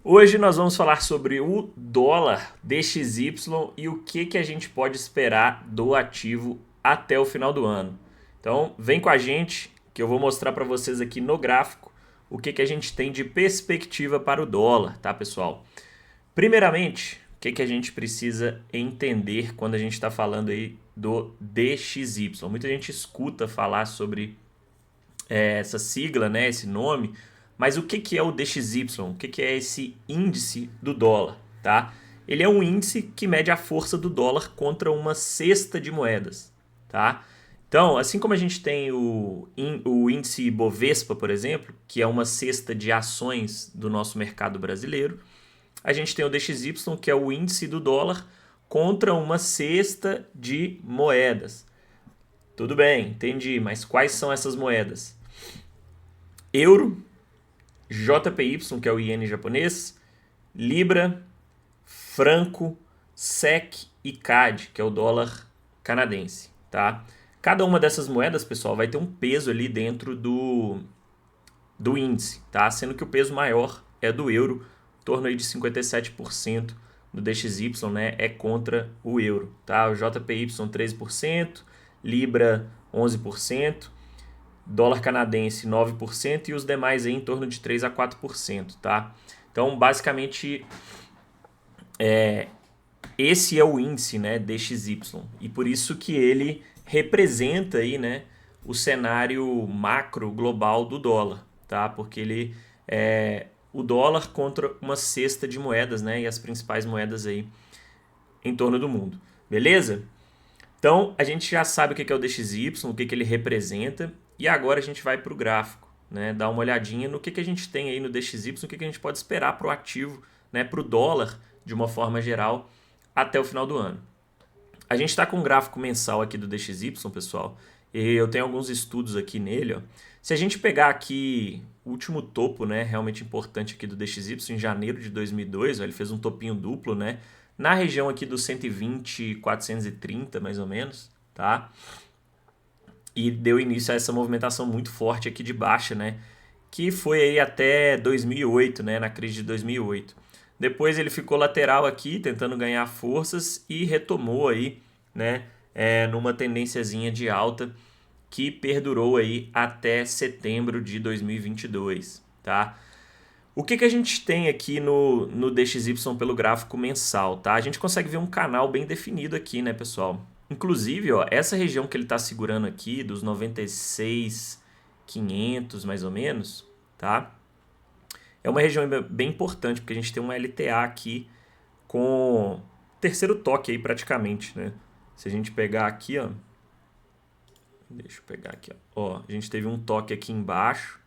Hoje nós vamos falar sobre o dólar DXY e o que a gente pode esperar do ativo até o final do ano. Então, vem com a gente que eu vou mostrar para vocês aqui no gráfico o que a gente tem de perspectiva para o dólar, tá, pessoal? Primeiramente, o que a gente precisa entender quando a gente está falando aí do DXY? Muita gente escuta falar sobre essa sigla, né, esse nome, mas o que é o DXY? O que é esse índice do dólar? Tá? Ele é um índice que mede a força do dólar contra uma cesta de moedas. Tá? Então, assim como a gente tem o índice Bovespa, por exemplo, que é uma cesta de ações do nosso mercado brasileiro, a gente tem o DXY, que é o índice do dólar contra uma cesta de moedas. Tudo bem, entendi, mas quais são essas moedas? Euro, JPY, que é o iene japonês, Libra, Franco, SEC e CAD, que é o dólar canadense, tá? Cada uma dessas moedas, pessoal, vai ter um peso ali dentro do índice, tá? Sendo que o peso maior é do euro, em torno aí de 57% do DXY, né, é contra o euro, tá? O JPY 13%, Libra 11%, dólar canadense 9% e os demais aí em torno de 3 a 4%, tá? Então, basicamente, esse é o índice, né, DXY, e por isso que ele representa aí, né, o cenário macro global do dólar, tá? Porque ele é o dólar contra uma cesta de moedas, né, e as principais moedas aí em torno do mundo. Beleza? Então, a gente já sabe o que é o DXY, o que ele representa, e agora a gente vai para o gráfico, né? Dar uma olhadinha no que a gente tem aí no DXY, o que a gente pode esperar para o ativo, né? Para o dólar, de uma forma geral, até o final do ano. A gente está com um gráfico mensal aqui do DXY, pessoal, e eu tenho alguns estudos aqui nele. Ó. Se a gente pegar aqui o último topo, né, realmente importante aqui do DXY, em janeiro de 2002, ó, ele fez um topinho duplo, né, na região aqui dos 120, 430 mais ou menos, tá? E deu início a essa movimentação muito forte aqui de baixa, né, que foi aí até 2008, né, na crise de 2008. Depois ele ficou lateral aqui, tentando ganhar forças e retomou aí, né, numa tendênciazinha de alta que perdurou aí até setembro de 2022, tá? O que a gente tem aqui no DXY pelo gráfico mensal, tá? A gente consegue ver um canal bem definido aqui, né, pessoal? Inclusive, ó, essa região que ele está segurando aqui, dos 96.500 mais ou menos, tá? É uma região bem importante, porque a gente tem uma LTA aqui com terceiro toque aí praticamente, né? Se a gente pegar aqui, ó, deixa eu pegar aqui, ó, a gente teve um toque aqui embaixo,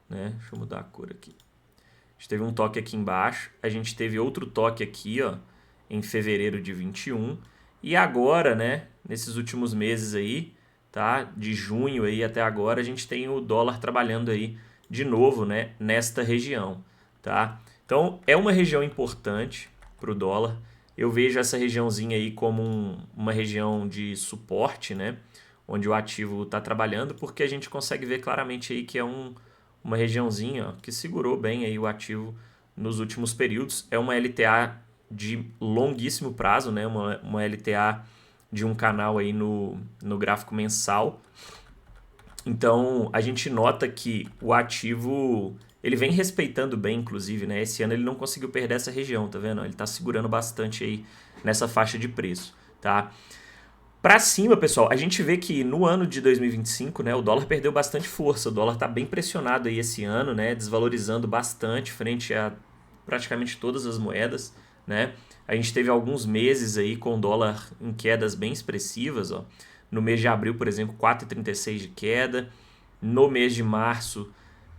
né? Deixa eu mudar a cor aqui. A gente teve um toque aqui embaixo, a gente teve outro toque aqui, ó, em fevereiro de 21, e agora, né, nesses últimos meses aí, tá? De junho aí até agora, a gente tem o dólar trabalhando aí de novo, né, nesta região, tá? Então, é uma região importante para o dólar. Eu vejo essa regiãozinha aí como uma região de suporte, né? Onde o ativo está trabalhando, porque a gente consegue ver claramente aí que é uma regiãozinha ó, que segurou bem aí o ativo nos últimos períodos. É uma LTA de longuíssimo prazo, né? Uma LTA de um canal aí no gráfico mensal. Então, a gente nota que o ativo ele vem respeitando bem, inclusive, né? Esse ano ele não conseguiu perder essa região, tá vendo? Ele está segurando bastante aí nessa faixa de preço, tá? Para cima, pessoal, a gente vê que no ano de 2025, né, o dólar perdeu bastante força. O dólar está bem pressionado aí esse ano, né, desvalorizando bastante frente a praticamente todas as moedas, né? A gente teve alguns meses aí com o dólar em quedas bem expressivas, ó. No mês de abril, por exemplo, 4,36 de queda. No mês de março,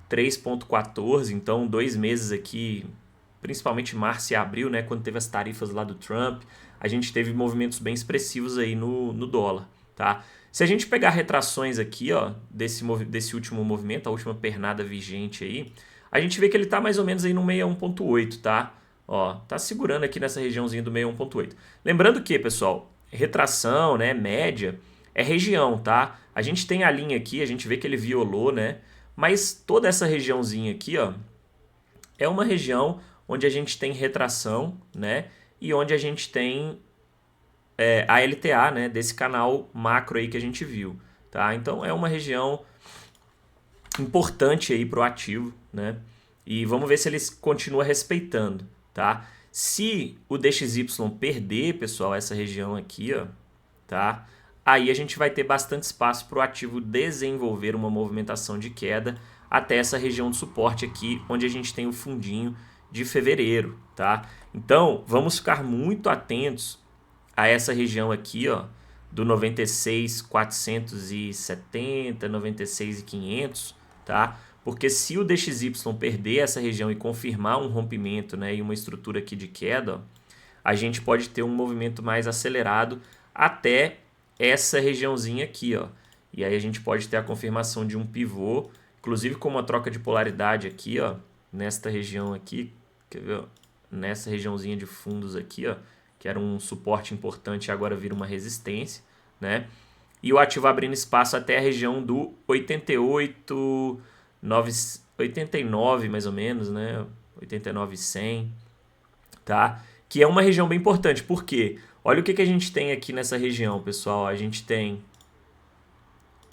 3,14. Então, 2 meses aqui, principalmente março e abril, né, quando teve as tarifas lá do Trump, a gente teve movimentos bem expressivos aí no dólar, tá? Se a gente pegar retrações aqui, ó, desse último movimento, a última pernada vigente aí, a gente vê que ele tá mais ou menos aí no 61,8, tá? Ó, tá segurando aqui nessa regiãozinha do 61,8. Lembrando que, pessoal, retração, né, média, é região, tá? A gente tem a linha aqui, a gente vê que ele violou, né? Mas toda essa regiãozinha aqui, ó, é uma região onde a gente tem retração, né? E onde a gente tem a LTA, né? Desse canal macro aí que a gente viu, tá? Então é uma região importante aí para o ativo, né? E vamos ver se eles continuam respeitando, tá? Se o DXY perder, pessoal, essa região aqui, ó, tá? Aí a gente vai ter bastante espaço para o ativo desenvolver uma movimentação de queda até essa região de suporte aqui, onde a gente tem o fundinho de fevereiro, tá? Então, vamos ficar muito atentos a essa região aqui, ó, do 96.470, 96.500, tá? Porque se o DXY perder essa região e confirmar um rompimento, né, e uma estrutura aqui de queda, ó, a gente pode ter um movimento mais acelerado até essa regiãozinha aqui, ó. E aí a gente pode ter a confirmação de um pivô, inclusive com uma troca de polaridade aqui, ó, nesta região aqui, quer ver? Nessa regiãozinha de fundos aqui, ó, que era um suporte importante e agora vira uma resistência, né? E o ativo abrindo espaço até a região do 89 mais ou menos, né? 89,100, tá? Que é uma região bem importante, porque olha o que a gente tem aqui nessa região, pessoal. A gente tem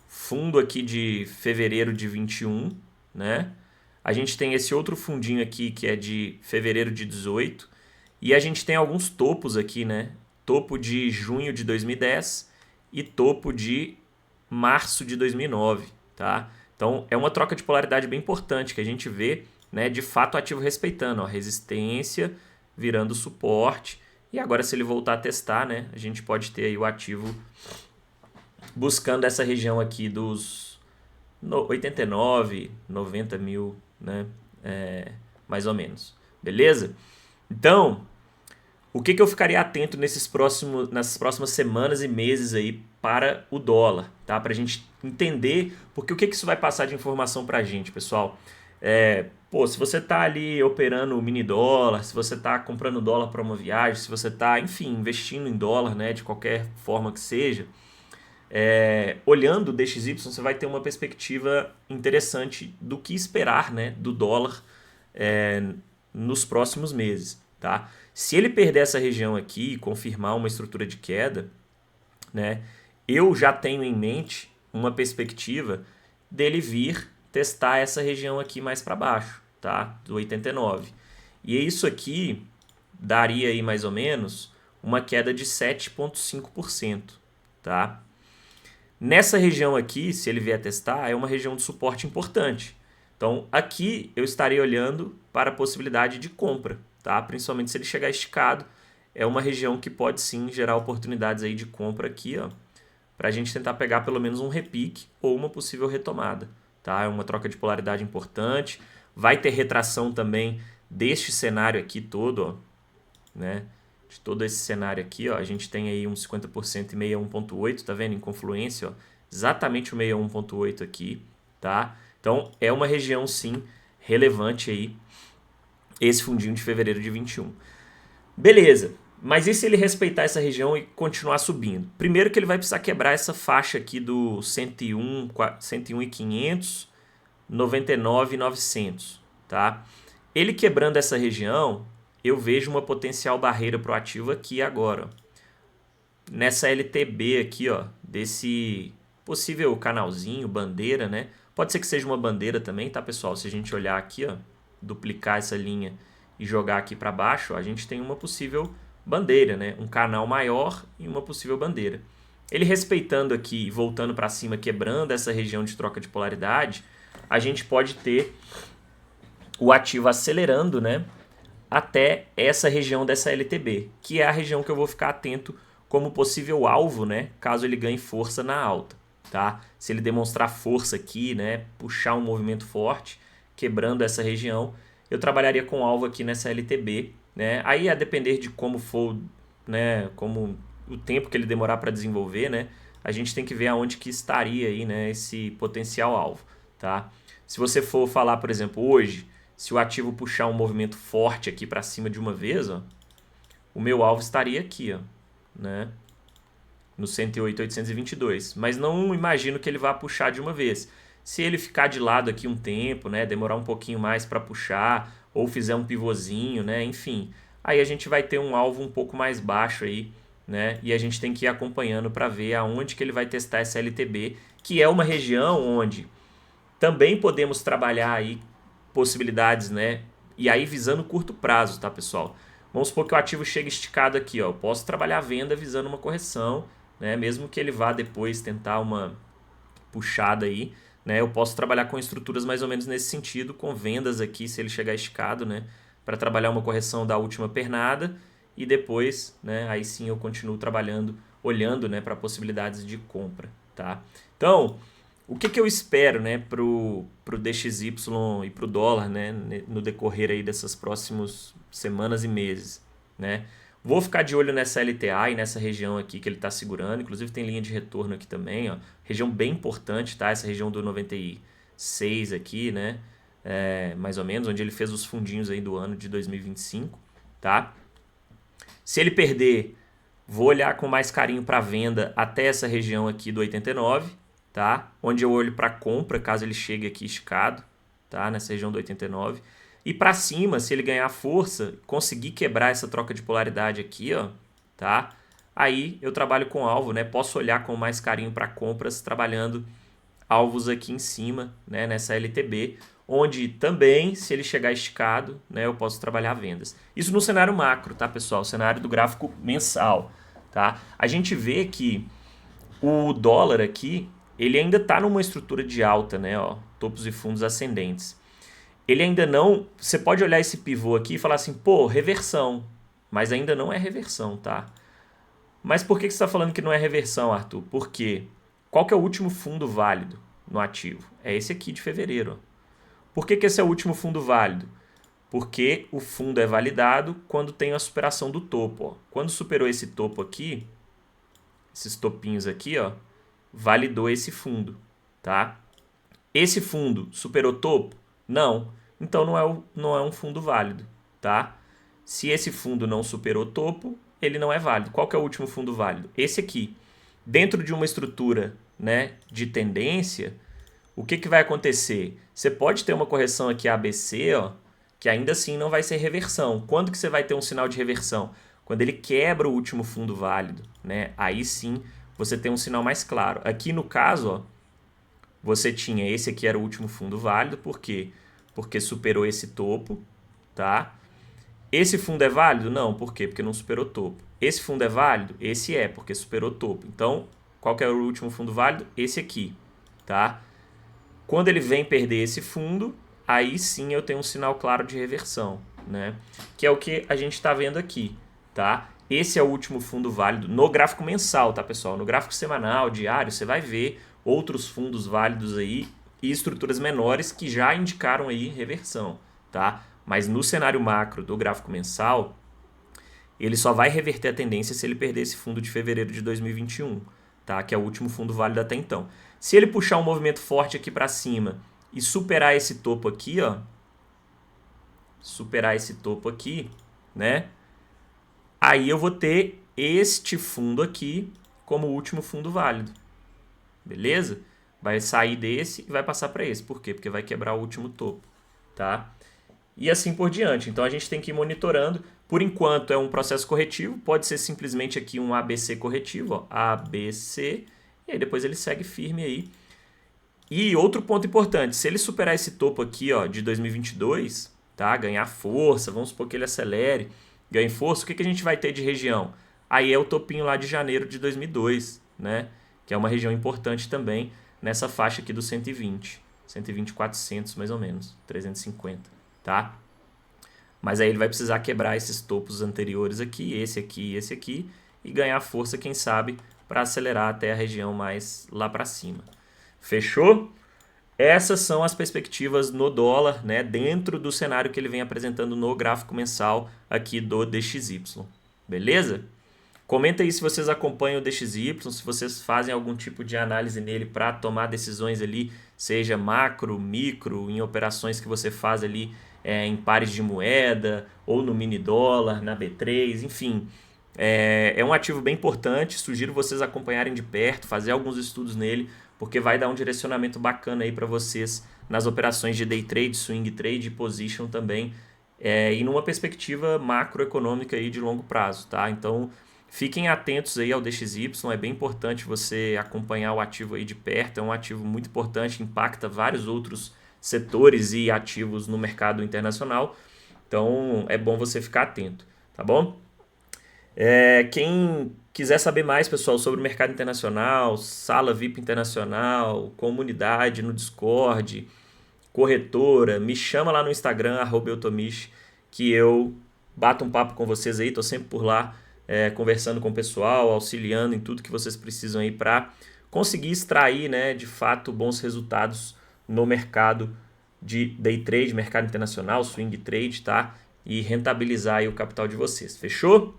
fundo aqui de fevereiro de 21, né? A gente tem esse outro fundinho aqui que é de fevereiro de 18. E a gente tem alguns topos aqui, né? Topo de junho de 2010 e topo de março de 2009, tá? Então é uma troca de polaridade bem importante que a gente vê, né? De fato o ativo respeitando, ó, resistência virando suporte. E agora se ele voltar a testar, né? A gente pode ter aí o ativo buscando essa região aqui dos 89, 90 mil, né? Mais ou menos. Beleza? Então, o que eu ficaria atento nessas próximas semanas e meses aí para o dólar, tá? Para a gente entender, porque o que isso vai passar de informação para a gente, pessoal? Se você está ali operando o mini dólar, se você está comprando dólar para uma viagem, se você está, enfim, investindo em dólar, né, de qualquer forma que seja, olhando o DXY, você vai ter uma perspectiva interessante do que esperar, né, do dólar nos próximos meses, tá? Se ele perder essa região aqui e confirmar uma estrutura de queda, né, eu já tenho em mente uma perspectiva dele vir testar essa região aqui mais para baixo, tá? Do 89. E isso aqui daria aí mais ou menos uma queda de 7,5%, tá? Nessa região aqui, se ele vier testar, é uma região de suporte importante. Então, aqui eu estaria olhando para a possibilidade de compra, tá? Principalmente se ele chegar esticado, é uma região que pode sim gerar oportunidades aí de compra aqui, ó, para a gente tentar pegar pelo menos um repique ou uma possível retomada, tá? É uma troca de polaridade importante, vai ter retração também deste cenário aqui todo, ó, né? De todo esse cenário aqui, ó, a gente tem aí uns 50% e 61,8, tá vendo? Em confluência, ó, exatamente o 61,8 aqui, tá? Então, é uma região, sim, relevante aí, esse fundinho de fevereiro de 21. Beleza, mas e se ele respeitar essa região e continuar subindo? Primeiro que ele vai precisar quebrar essa faixa aqui do 101.500, 99.900, tá? Ele quebrando essa região, eu vejo uma potencial barreira para o ativo aqui agora. Nessa LTB aqui, ó, desse possível canalzinho, bandeira, né? Pode ser que seja uma bandeira também, tá, pessoal? Se a gente olhar aqui, ó, duplicar essa linha e jogar aqui para baixo, ó, a gente tem uma possível bandeira, né? Um canal maior e uma possível bandeira. Ele respeitando aqui e voltando para cima, quebrando essa região de troca de polaridade, a gente pode ter o ativo acelerando, né? Até essa região dessa LTB, que é a região que eu vou ficar atento como possível alvo, né? Caso ele ganhe força na alta, tá? Se ele demonstrar força aqui, né? Puxar um movimento forte, quebrando essa região, eu trabalharia com alvo aqui nessa LTB, né? Aí a depender de como for, né? Como o tempo que ele demorar para desenvolver, né? A gente tem que ver aonde que estaria aí, né? Esse potencial alvo, tá? Se você for falar, por exemplo, hoje, se o ativo puxar um movimento forte aqui para cima de uma vez, ó, o meu alvo estaria aqui, ó, né? No 108.822. Mas não imagino que ele vá puxar de uma vez. Se ele ficar de lado aqui um tempo, né, demorar um pouquinho mais para puxar, ou fizer um pivôzinho, né? Enfim, aí a gente vai ter um alvo um pouco mais baixo aí, né? E a gente tem que ir acompanhando para ver aonde que ele vai testar essa LTB, que é uma região onde também podemos trabalhar aí possibilidades, né? E aí visando curto prazo, tá, pessoal? Vamos supor que o ativo chegue esticado aqui, ó. Eu posso trabalhar a venda visando uma correção, né? Mesmo que ele vá depois tentar uma puxada aí, né? Eu posso trabalhar com estruturas mais ou menos nesse sentido, com vendas aqui, se ele chegar esticado, né? Para trabalhar uma correção da última pernada e depois, né? Aí sim eu continuo trabalhando, olhando, né? Para possibilidades de compra, tá? Então, o que eu espero, né? Pro DXY e pro dólar, né? No decorrer aí dessas próximas semanas e meses, né? Vou ficar de olho nessa LTA e nessa região aqui que ele está segurando. Inclusive tem linha de retorno aqui também, ó. Região bem importante, tá? Essa região do 96 aqui, né? Mais ou menos, onde ele fez os fundinhos aí do ano de 2025, tá? Se ele perder, vou olhar com mais carinho para venda até essa região aqui do 89, tá? Onde eu olho para compra, caso ele chegue aqui esticado, tá? Nessa região do 89. E para cima, se ele ganhar força, conseguir quebrar essa troca de polaridade aqui, ó, tá? Aí eu trabalho com alvo, né? Posso olhar com mais carinho para compras, trabalhando alvos aqui em cima, né? Nessa LTB, onde também, se ele chegar esticado, né? Eu posso trabalhar vendas. Isso no cenário macro, tá, pessoal? O cenário do gráfico mensal, tá? A gente vê que o dólar aqui, ele ainda está numa estrutura de alta, né? Ó, topos e fundos ascendentes. Ele ainda não... Você pode olhar esse pivô aqui e falar assim, pô, reversão. Mas ainda não é reversão, tá? Mas por que você está falando que não é reversão, Arthur? Porque qual que é o último fundo válido no ativo? É esse aqui de fevereiro. Por que esse é o último fundo válido? Porque o fundo é validado quando tem a superação do topo. Ó. Quando superou esse topo aqui, esses topinhos aqui, ó, validou esse fundo, tá? Esse fundo superou topo? Não. Então não é um fundo válido, tá? Se esse fundo não superou topo, ele não é válido. Qual que é o último fundo válido? Esse aqui. Dentro de uma estrutura, né, de tendência, o que vai acontecer? Você pode ter uma correção aqui ABC, ó, que ainda assim não vai ser reversão. Quando que você vai ter um sinal de reversão? Quando ele quebra o último fundo válido, né? Aí sim você tem um sinal mais claro. Aqui no caso, ó, você tinha esse aqui era o último fundo válido, por quê? Porque superou esse topo, tá? Esse fundo é válido? Não, por quê? Porque não superou topo. Esse fundo é válido? Esse é, porque superou topo. Então, qual que é o último fundo válido? Esse aqui, tá? Quando ele vem perder esse fundo, aí sim eu tenho um sinal claro de reversão, né? Que é o que a gente está vendo aqui, tá? Esse é o último fundo válido no gráfico mensal, tá, pessoal? No gráfico semanal, diário, você vai ver outros fundos válidos aí e estruturas menores que já indicaram aí reversão, tá? Mas no cenário macro do gráfico mensal, ele só vai reverter a tendência se ele perder esse fundo de fevereiro de 2021, tá? Que é o último fundo válido até então. Se ele puxar um movimento forte aqui para cima e superar esse topo aqui, ó, superar esse topo aqui, né? Aí eu vou ter este fundo aqui como último fundo válido. Beleza? Vai sair desse e vai passar para esse. Por quê? Porque vai quebrar o último topo, tá? E assim por diante. Então a gente tem que ir monitorando. Por enquanto é um processo corretivo, pode ser simplesmente aqui um ABC corretivo, ó, ABC, e aí depois ele segue firme aí. E outro ponto importante, se ele superar esse topo aqui, ó, de 2022, tá? Ganhar força, vamos supor que ele acelere, ganhe força, o que a gente vai ter de região? Aí é o topinho lá de janeiro de 2002, né? Que é uma região importante também nessa faixa aqui do 120, 400 mais ou menos, 350, tá? Mas aí ele vai precisar quebrar esses topos anteriores aqui, esse aqui, e ganhar força, quem sabe, para acelerar até a região mais lá para cima. Fechou? Essas são as perspectivas no dólar, né, dentro do cenário que ele vem apresentando no gráfico mensal aqui do DXY. Beleza? Comenta aí se vocês acompanham o DXY, se vocês fazem algum tipo de análise nele para tomar decisões ali, seja macro, micro, em operações que você faz ali em pares de moeda, ou no mini dólar, na B3, enfim. É um ativo bem importante, sugiro vocês acompanharem de perto, fazer alguns estudos nele, porque vai dar um direcionamento bacana aí para vocês nas operações de day trade, swing trade e position também, e numa perspectiva macroeconômica aí de longo prazo, tá? Então, fiquem atentos aí ao DXY, é bem importante você acompanhar o ativo aí de perto, é um ativo muito importante, impacta vários outros setores e ativos no mercado internacional, então é bom você ficar atento, tá bom? Quem quiser saber mais, pessoal, sobre o mercado internacional, sala VIP internacional, comunidade no Discord, corretora, me chama lá no Instagram, @eutomichi, que eu bato um papo com vocês aí, tô sempre por lá, conversando com o pessoal, auxiliando em tudo que vocês precisam aí para conseguir extrair, né, de fato, bons resultados no mercado de day trade, mercado internacional, swing trade, tá? E rentabilizar aí o capital de vocês, fechou?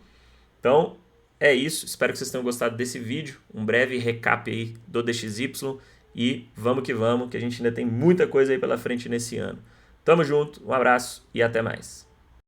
Então, é isso. Espero que vocês tenham gostado desse vídeo. Um breve recap aí do DXY. E vamos, que a gente ainda tem muita coisa aí pela frente nesse ano. Tamo junto, um abraço e até mais.